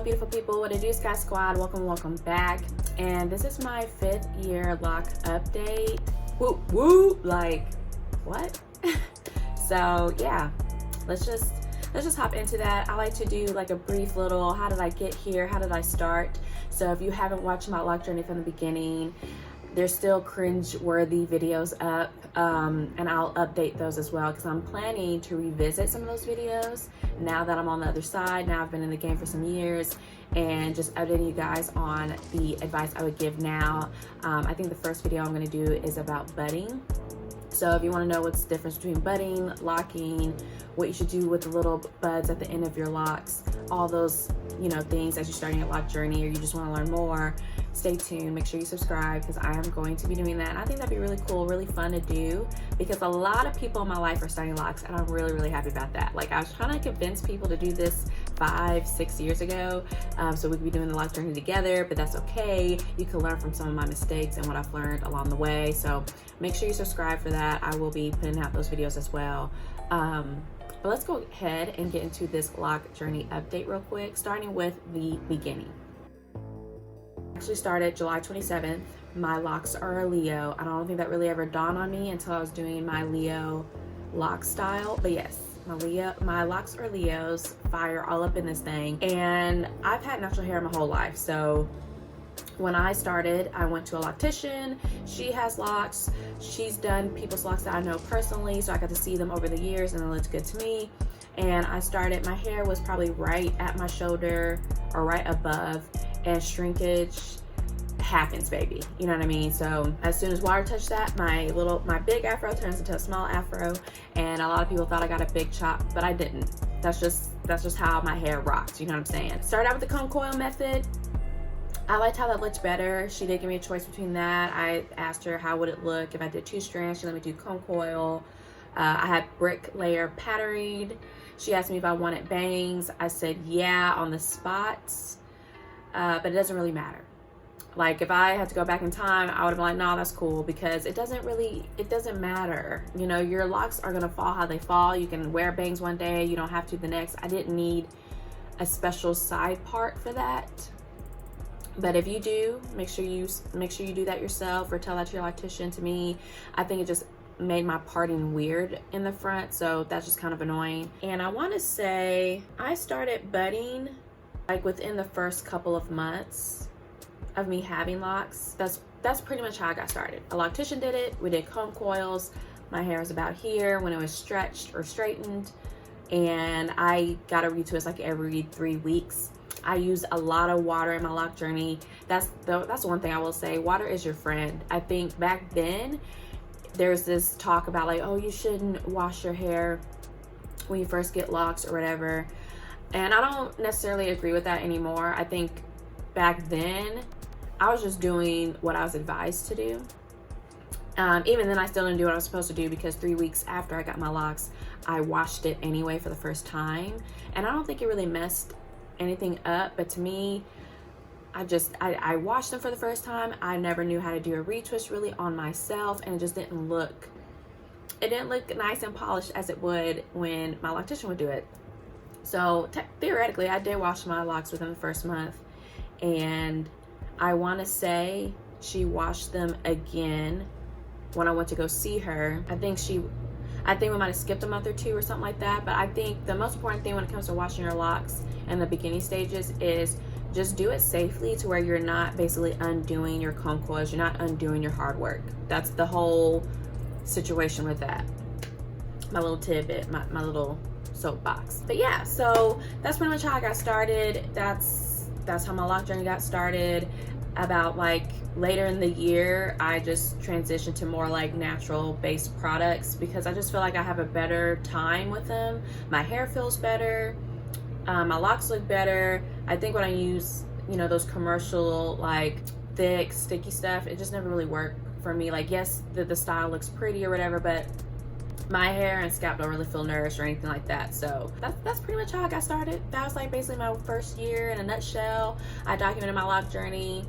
beautiful people, what it do, Sky Squad. Welcome back. And this is my 5th year lock update. Woo woo, like what? So yeah, let's just hop into that. I like to do like a brief little how did I get here, how did I start. So if you haven't watched my lock journey from the beginning, there's still cringe-worthy videos up, and I'll update those as well because I'm planning to revisit some of those videos now that I'm on the other side. Now I've been in the game for some years, and just updating you guys on the advice I would give now. I think the first video I'm going to do is about budding. So if you want to know what's the difference between budding, locking, what you should do with the little buds at the end of your locks, all those, things as you're starting your lock journey, or you just want to learn more, stay tuned. Make sure you subscribe because I am going to be doing that. And I think that'd be really cool, really fun to do because a lot of people in my life are starting locks, and I'm really happy about that. Like, I was trying to convince people to do this 5-6 years ago, so we could be doing the lock journey together, but that's okay. You can learn from some of my mistakes and what I've learned along the way. So make sure you subscribe for that. I will be putting out those videos as well. But let's go ahead and get into this lock journey update real quick, starting with the beginning. Actually started July 27th. My locks are a Leo. I don't think that really ever dawned on me until I was doing my Leo lock style, but yes, my locks are Leos, fire all up in this thing. And I've had natural hair my whole life, so when I started, I went to a loctician. She has locks. She's done people's locks that I know personally, so I got to see them over the years, and it looked good to me. And I started, my hair was probably right at my shoulder or right above, and shrinkage happens, baby. You know what I mean? So as soon as water touched that, my big afro turns into a small afro, and a lot of people thought I got a big chop, but I didn't. That's just how my hair rocks. You know what I'm saying? Started out with the comb coil method. I liked how that looked better. She did give me a choice between that. I asked her how would it look if I did 2 strands. She let me do comb coil. I had brick layer patterning. She asked me if I wanted bangs. I said yeah on the spots, but it doesn't really matter. Like, if I had to go back in time, I would have been like, no, that's cool, because it doesn't matter. Your locks are gonna fall how they fall. You can wear bangs one day, you don't have to the next. I didn't need a special side part for that. But if you do, make sure you do that yourself, or tell that to your loctician. To me, I think it just made my parting weird in the front, so that's just kind of annoying. And I want to say I started budding like within the first couple of months of me having locks. That's pretty much how I got started. A loctician did it. We did comb coils. My hair was about here when it was stretched or straightened, and I got a retwist like every 3 weeks. I use a lot of water in my lock journey. That's one thing I will say. Water is your friend. I think back then there's this talk about like, oh, you shouldn't wash your hair when you first get locks or whatever. And I don't necessarily agree with that anymore. I think back then I was just doing what I was advised to do. Even then I still didn't do what I was supposed to do, because 3 weeks after I got my locks, I washed it anyway for the first time. And I don't think it really messed anything up, but to me, I washed them for the first time. I never knew how to do a retwist really on myself, and it just didn't look nice and polished as it would when my loctician would do it. So theoretically, I did wash my locks within the first month, and I want to say she washed them again when I went to go see her. I think we might have skipped a month or 2 or something like that, but I think the most important thing when it comes to washing your locks in the beginning stages is just do it safely, to where you're not basically undoing your comb coils, you're not undoing your hard work. That's the whole situation with that. My little tidbit, my little soapbox. But yeah, so that's pretty much how I got started. That's how my lock journey got started. About like later in the year, I just transitioned to more like natural based products, because I just feel like I have a better time with them. My hair feels better. My locks look better. I think when I use, those commercial like thick sticky stuff, it just never really worked for me. Like, yes, the style looks pretty or whatever, but my hair and scalp don't really feel nourished or anything like that. So that's pretty much how I got started. That was like basically my first year in a nutshell. I documented my lock journey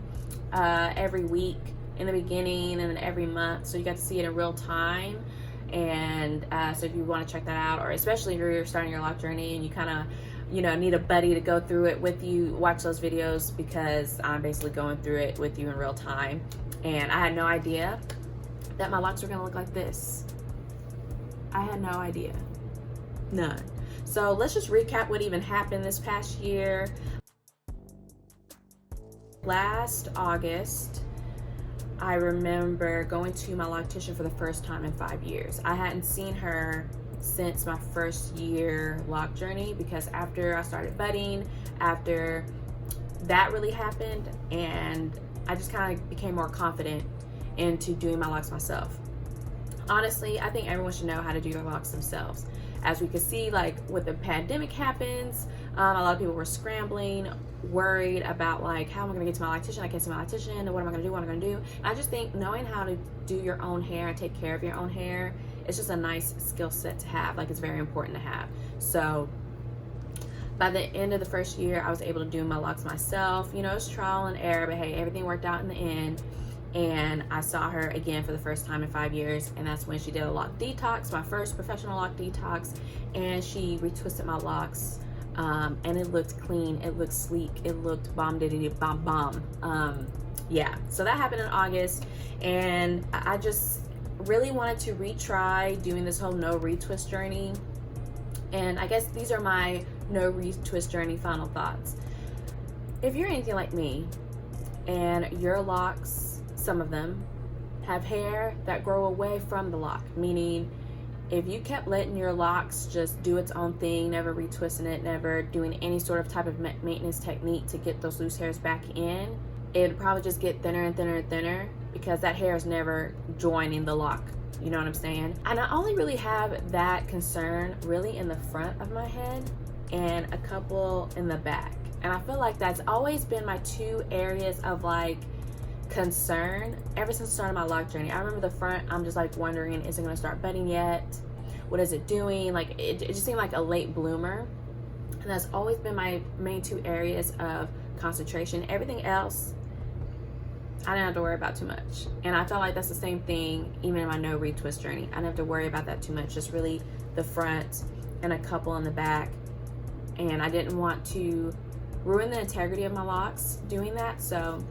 every week in the beginning, and then every month, so you got to see it in real time. And so if you want to check that out, or especially if you're starting your loc journey and you kind of, you know, need a buddy to go through it with you, watch those videos, because I'm basically going through it with you in real time. And I had no idea that my locks were gonna look like this. I had no idea, none. So let's just recap what even happened this past year. Last August, I remember going to my loctician for the first time in 5 years. I hadn't seen her since my first year loc journey, because after I started budding, after that really happened, and I just kind of became more confident into doing my locks myself. Honestly, I think everyone should know how to do their locks themselves. As we could see, like, when the pandemic happens, a lot of people were scrambling, worried about, like, how am I gonna get to my loctician? I can't see my loctician, and what am I gonna do? What am I gonna do? And I just think knowing how to do your own hair and take care of your own hair, it's just a nice skill set to have. Like, it's very important to have. So by the end of the first year, I was able to do my locks myself. You know, it's trial and error, but hey, everything worked out in the end. And I saw her again for the first time in 5 years, and that's when she did a loc detox, my first professional loc detox, and she retwisted my locks, and it looked clean, it looked sleek, it looked bomb. Yeah, so that happened in August, and I just really wanted to retry doing this whole no retwist journey. And I guess these are my no retwist journey final thoughts. If you're anything like me and your locks, some of them, have hair that grow away from the loc, meaning if you kept letting your locks just do its own thing, never retwisting it, never doing any sort of type of maintenance technique to get those loose hairs back in, it'd probably just get thinner and thinner and thinner, because that hair is never joining the loc. You know what I'm saying? And I only really have that concern really in the front of my head and a couple in the back. And I feel like that's always been my two areas of, like, concern ever since the start of my loc journey. I remember the front, I'm just like wondering, is it going to start budding yet? What is it doing? Like, it just seemed like a late bloomer. And that's always been my main two areas of concentration. Everything else, I didn't have to worry about too much. And I felt like that's the same thing even in my no retwist journey. I didn't have to worry about that too much, just really the front and a couple in the back. And I didn't want to ruin the integrity of my locks doing that. So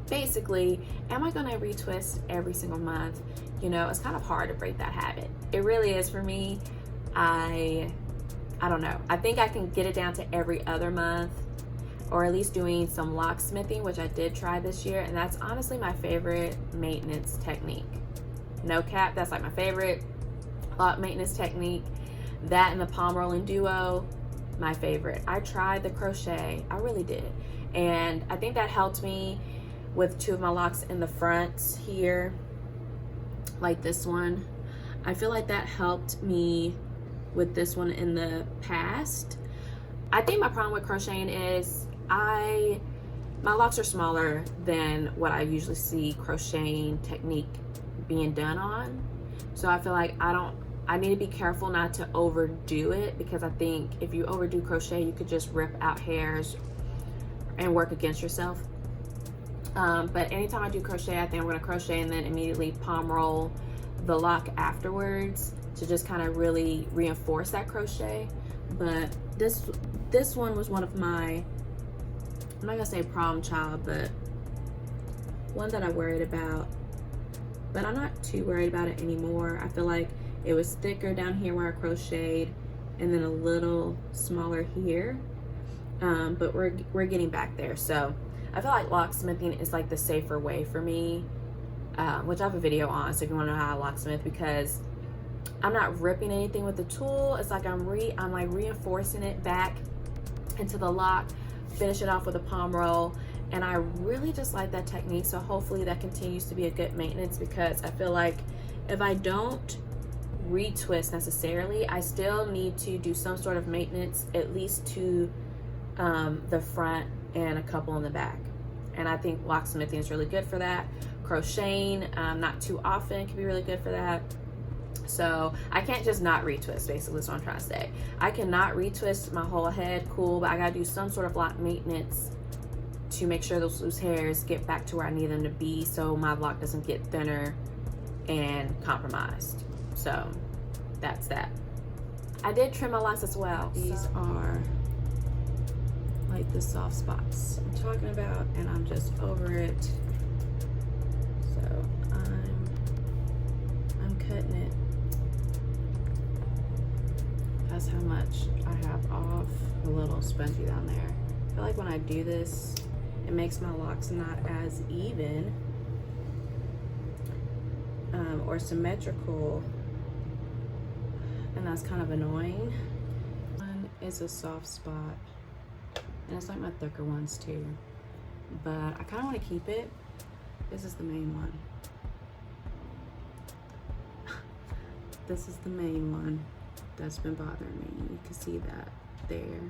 basically, am I gonna retwist every single month? You know, it's kind of hard to break that habit. It really is for me. I don't know. I think I can get it down to every other month, or at least doing some locksmithing, which I did try this year, and that's honestly my favorite maintenance technique. No cap, that's like my favorite loc maintenance technique. That and the palm rolling duo, my favorite. I tried the crochet, I really did. And I think that helped me with two of my locks in the front here, like this one. I feel like that helped me with this one in the past. I think my problem with crocheting is my locks are smaller than what I usually see crocheting technique being done on. So I feel like I need to be careful not to overdo it, because I think if you overdo crochet, you could just rip out hairs and work against yourself. But anytime I do crochet, I think I'm gonna crochet and then immediately palm roll the loc afterwards to just kind of really reinforce that crochet. But this one was one of my, I'm not gonna say problem child, but one that I worried about. But I'm not too worried about it anymore. I feel like it was thicker down here where I crocheted, and then a little smaller here. But we're getting back there. So I feel like locksmithing is like the safer way for me, which I have a video on, so if you want to know how I locksmith, because I'm not ripping anything with the tool. It's like I'm like reinforcing it back into the loc, finish it off with a palm roll, and I really just like that technique. So hopefully that continues to be a good maintenance, because I feel like if I don't retwist necessarily, I still need to do some sort of maintenance, at least to the front and a couple in the back. And I think locksmithing is really good for that. Crocheting, not too often, can be really good for that. So I can't just not retwist, basically is what I'm trying to say. I cannot retwist my whole head, cool, but I gotta do some sort of loc maintenance to make sure those loose hairs get back to where I need them to be, so my loc doesn't get thinner and compromised. So that's that. I did trim my locks as well. These are like the soft spots I'm talking about, and I'm just over it. So I'm cutting it. That's how much I have off. A little spongy down there. I feel like when I do this, it makes my locks not as even or symmetrical, and that's kind of annoying. One is a soft spot, and it's like my thicker ones too, but I kind of want to keep it. This is the main one. This is the main one that's been bothering me. You can see that there,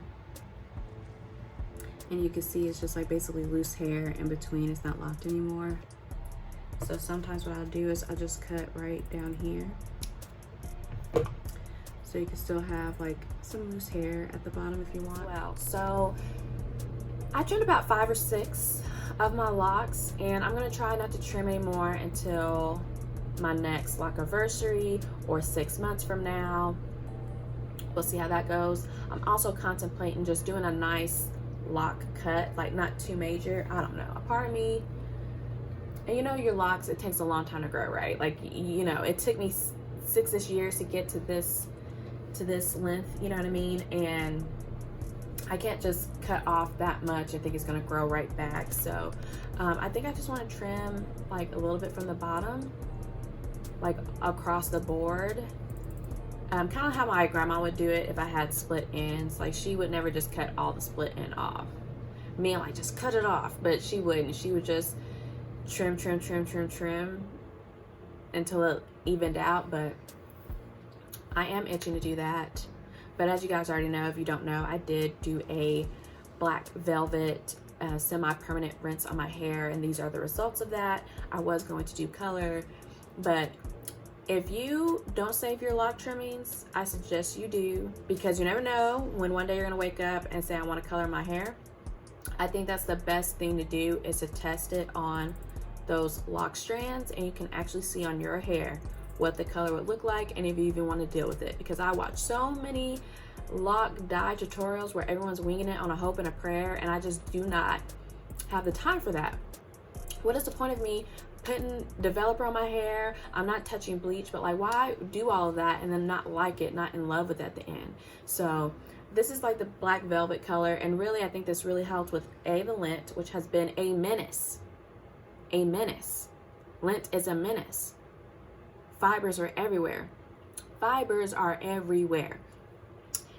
and you can see it's just like basically loose hair in between. It's not locked anymore. So sometimes what I'll do is I'll just cut right down here, so you can still have like some loose hair at the bottom if you want. Well, so I trimmed about 5 or 6 of my locks, and I'm gonna try not to trim anymore until my next lockiversary or 6 months from now. We'll see how that goes. I'm also contemplating just doing a nice lock cut, like not too major. I don't know. A part of me, and you know, your locks, it takes a long time to grow, right? Like, you know, it took me 6-ish years to get to this length, you know what I mean? And I can't just cut off that much and think it's gonna grow right back. So I think I just want to trim like a little bit from the bottom, like across the board. Kind of how my grandma would do it if I had split ends. Like, she would never just cut all the split end off. Me, I'm like, just cut it off, but she wouldn't. She would just trim until it evened out. But I am itching to do that. But as you guys already know, if you don't know, I did do a black velvet semi-permanent rinse on my hair, and these are the results of that. I was going to do color, but if you don't save your lock trimmings, I suggest you do, because you never know when one day you're gonna wake up and say, I want to color my hair. I think that's the best thing to do, is to test it on those lock strands, and you can actually see on your hair what the color would look like, and if you even want to deal with it. Because I watch so many lock dye tutorials where everyone's winging it on a hope and a prayer, and I just do not have the time for that. What is the point of me putting developer on my hair? I'm not touching bleach, but like, why do all of that and then not like it, not in love with it at the end? So this is like the black velvet color, and really I think this really helped with the lint, which has been a menace. Lint is a menace. Fibers are everywhere. Fibers are everywhere.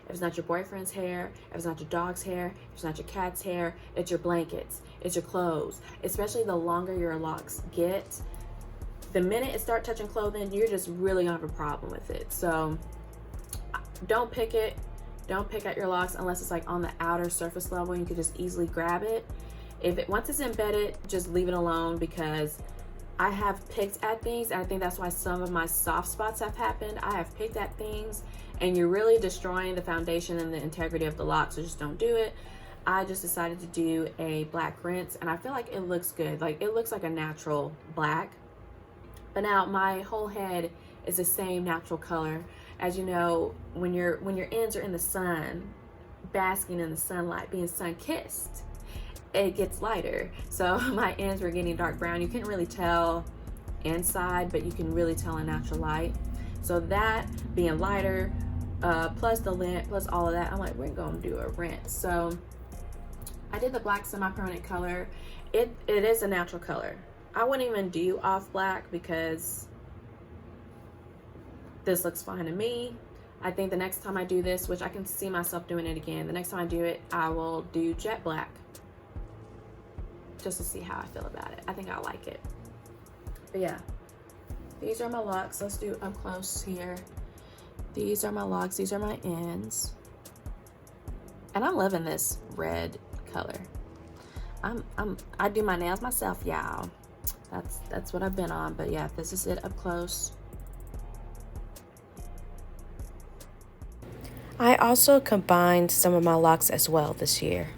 If it's not your boyfriend's hair, if it's not your dog's hair, if it's not your cat's hair, it's your blankets, it's your clothes. Especially the longer your locks get, the minute it starts touching clothing, you're just really gonna have a problem with it. So don't pick at your locks unless it's like on the outer surface level. You can just easily grab it. Once it's embedded, just leave it alone, because I have picked at things, and I think that's why some of my soft spots have happened. I have picked at things, and you're really destroying the foundation and the integrity of the lock, so just don't do it. I just decided to do a black rinse, and I feel like it looks good. Like, it looks like a natural black. But now my whole head is the same natural color. As you know, when your ends are in the sun, basking in the sunlight, being sun-kissed, it gets lighter. So my ends were getting dark brown. You couldn't really tell inside, but you can really tell in natural light. So that being lighter, plus the lint, plus all of that, I'm like, we're gonna do a rinse. So I did the black semi-permanent color. It is a natural color. I wouldn't even do off black, because this looks fine to me. I think the next time I do this, which I can see myself doing it again, the next time I do it, I will do jet black, just to see how I feel about it. I think I like it. But yeah, these are my locks. Let's do up close here. These are my locks. These are my ends. And I'm loving this red color. I do my nails myself, y'all. That's what I've been on. But yeah, this is it up close. I also combined some of my locks as well this year.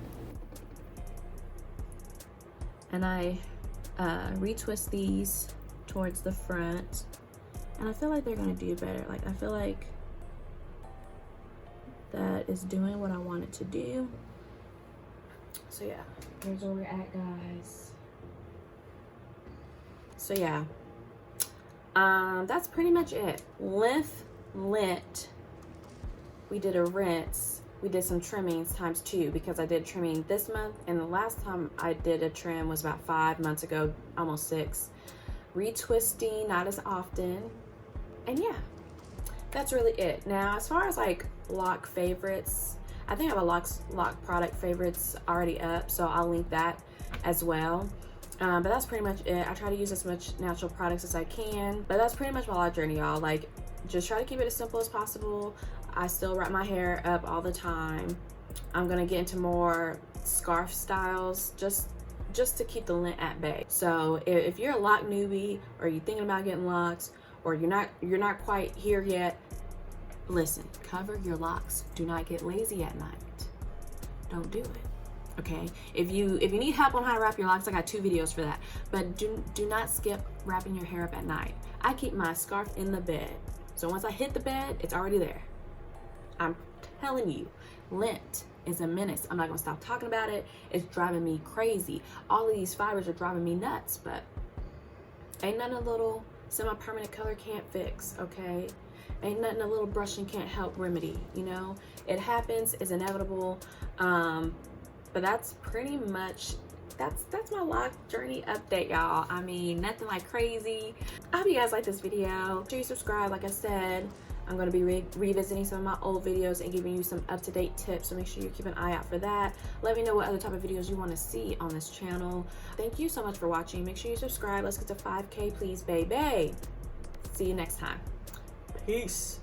And I retwist these towards the front, and I feel like they're gonna do better. Like, I feel like that is doing what I want it to do. So yeah, here's where we're at, guys. So yeah, that's pretty much it. Lint, we did a rinse. We did some trimmings ×2 because I did trimming this month, and the last time I did a trim was about 5 months ago, almost 6. Retwisting, not as often. And yeah, that's really it. Now, as far as like Loc favorites, I think I have a Loc product favorites already up, so I'll link that as well. But that's pretty much it. I try to use as much natural products as I can, but that's pretty much my Loc journey, y'all. Like, just try to keep it as simple as possible. I still wrap my hair up all the time. I'm gonna get into more scarf styles, just to keep the lint at bay. So if you're a Loc newbie, or you're thinking about getting locks, or you're not quite here yet, listen, cover your locks. Do not get lazy at night. Don't do it. Okay? If you need help on how to wrap your locks, I got 2 videos for that. But do not skip wrapping your hair up at night. I keep my scarf in the bed. So once I hit the bed, it's already there. I'm telling you, lint is a menace. I'm not gonna stop talking about it. It's driving me crazy. All of these fibers are driving me nuts, but ain't nothing a little semi-permanent color can't fix, okay? Ain't nothing a little brushing can't help remedy, you know? It happens, it's inevitable. But that's pretty much, that's my Loc journey update, y'all. I mean, nothing like crazy. I hope you guys like this video. Make sure you subscribe, like I said. I'm going to be revisiting some of my old videos and giving you some up-to-date tips, so make sure you keep an eye out for that. Let me know what other type of videos you want to see on this channel. Thank you so much for watching. Make sure you subscribe. Let's get to 5K, please, baby. See you next time. Peace.